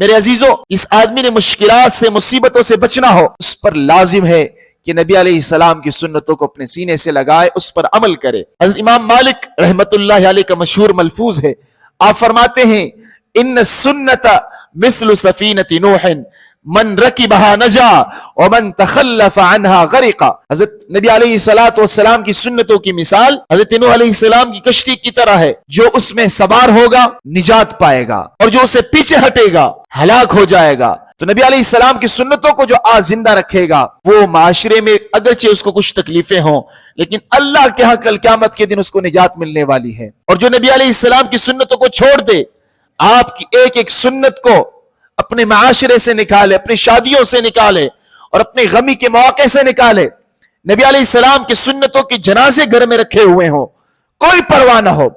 میرے عزیزوں، اس آدمی نے مشکلات سے، مصیبتوں سے بچنا ہو، اس پر لازم ہے کہ نبی علیہ السلام کی سنتوں کو اپنے سینے سے لگائے، اس پر عمل کرے۔ حضرت امام مالک رحمت اللہ علیہ کا مشہور ملفوظ ہے، آپ فرماتے ہیں ان السنت مثل سفینۃ نوح من رکبها نجا ومن تخلف عنها غرق۔ حضرت نبی علیہ الصلوۃ والسلام کی سنتوں کی مثال حضرت نوح علیہ السلام کی کشتی کی طرح ہے، جو اس میں سوار ہوگا نجات پائے گا، اور جو اسے پیچھے ہٹے گا ہلاک ہو جائے گا۔ تو نبی علیہ السلام کی سنتوں کو جو آج زندہ رکھے گا، وہ معاشرے میں اگرچہ اس کو کچھ تکلیفیں ہوں، لیکن اللہ کے ہاں کل قیامت کے دن اس کو نجات ملنے والی ہے۔ اور جو نبی علیہ السلام کی سنتوں کو چھوڑ دے، آپ کی ایک ایک سنت کو اپنے معاشرے سے نکالے، اپنی شادیوں سے نکالے، اور اپنے غمی کے مواقع سے نکالے، نبی علیہ السلام کی سنتوں کے جنازے گھر میں رکھے ہوئے ہوں، کوئی پرواہ نہ ہو،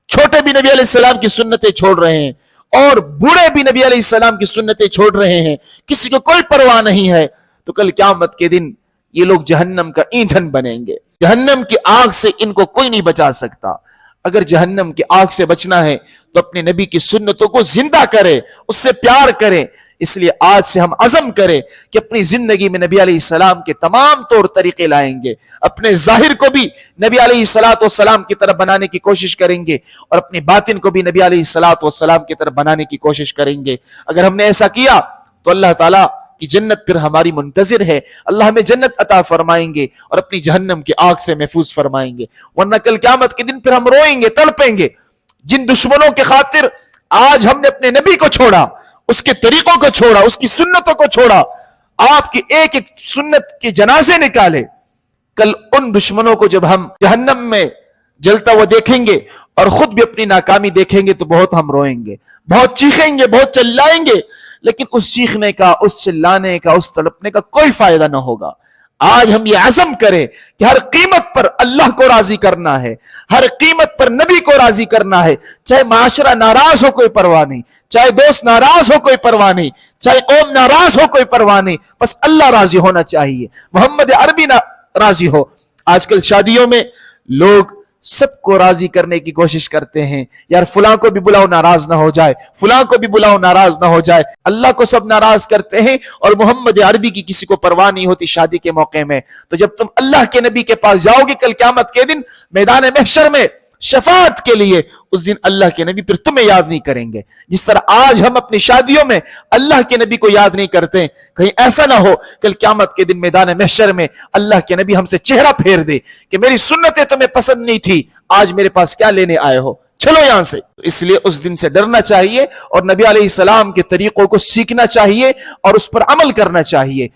چھوٹے بھی نبی علیہ السلام کی سنتیں چھوڑ رہے ہیں اور بوڑھے بھی نبی علیہ السلام کی سنتیں چھوڑ رہے ہیں، کسی کو کوئی پرواہ نہیں ہے، تو کل قیامت کے دن یہ لوگ جہنم کا ایندھن بنیں گے۔ جہنم کی آگ سے ان کو کوئی نہیں بچا سکتا۔ اگر جہنم کی آگ سے بچنا ہے تو اپنے نبی کی سنتوں کو زندہ کرے، اس سے پیار کرے۔ اس لیے آج سے ہم عزم کریں کہ اپنی زندگی میں نبی علیہ السلام کے تمام طور طریقے لائیں گے، اپنے ظاہر کو بھی نبی علیہ السلام کی طرف بنانے کی کوشش کریں گے، اور اپنی باطن کو بھی نبی علیہ السلام کی طرف بنانے کی کوشش کریں گے۔ اگر ہم نے ایسا کیا تو اللہ تعالیٰ کی جنت پھر ہماری منتظر ہے، اللہ ہمیں جنت عطا فرمائیں گے اور اپنی جہنم کی آگ سے محفوظ فرمائیں گے، ورنہ کل قیامت کے دن پھر ہم روئیں گے، تڑپیں گے۔ جن دشمنوں کے خاطر آج ہم نے اپنے نبی کو چھوڑا، اس کے طریقوں کو چھوڑا، اس کی سنتوں کو چھوڑا، آپ کی ایک ایک سنت کے جنازے نکالے، کل ان دشمنوں کو جب ہم جہنم میں جلتا ہوا دیکھیں گے اور خود بھی اپنی ناکامی دیکھیں گے تو بہت ہم روئیں گے، بہت چیخیں گے، بہت چلائیں گے، لیکن اس چیخنے کا، اس چلانے کا، اس تڑپنے کا کوئی فائدہ نہ ہوگا۔ آج ہم یہ عزم کریں کہ ہر قیمت پر اللہ کو راضی کرنا ہے، ہر قیمت پر نبی کو راضی کرنا ہے، چاہے معاشرہ ناراض ہو کوئی پرواہ نہیں، چاہے دوست ناراض ہو کوئی پرواہ نہیں، چاہے قوم ناراض ہو کوئی پرواہ نہیں، بس اللہ راضی ہونا چاہیے، محمد عربی راضی ہو۔ آج کل شادیوں میں لوگ سب کو راضی کرنے کی کوشش کرتے ہیں، یار فلاں کو بھی بلاؤ ناراض نہ ہو جائے، فلاں کو بھی بلاؤ ناراض نہ ہو جائے۔ اللہ کو سب ناراض کرتے ہیں اور محمد عربی کی کسی کو پرواہ نہیں ہوتی شادی کے موقع میں۔ تو جب تم اللہ کے نبی کے پاس جاؤ گے کل قیامت کے دن میدان محشر میں شفاعت کے لیے، اس دن اللہ کے نبی پھر تمہیں یاد نہیں کریں گے، جس طرح آج ہم اپنی شادیوں میں اللہ کے نبی کو یاد نہیں کرتے۔ کہیں ایسا نہ ہو کل قیامت کے دن میدان محشر میں اللہ کے نبی ہم سے چہرہ پھیر دے کہ میری سنتیں تمہیں پسند نہیں تھی، آج میرے پاس کیا لینے آئے ہو، چلو یہاں سے۔ اس لیے اس دن سے ڈرنا چاہیے اور نبی علیہ السلام کے طریقوں کو سیکھنا چاہیے اور اس پر عمل کرنا چاہیے۔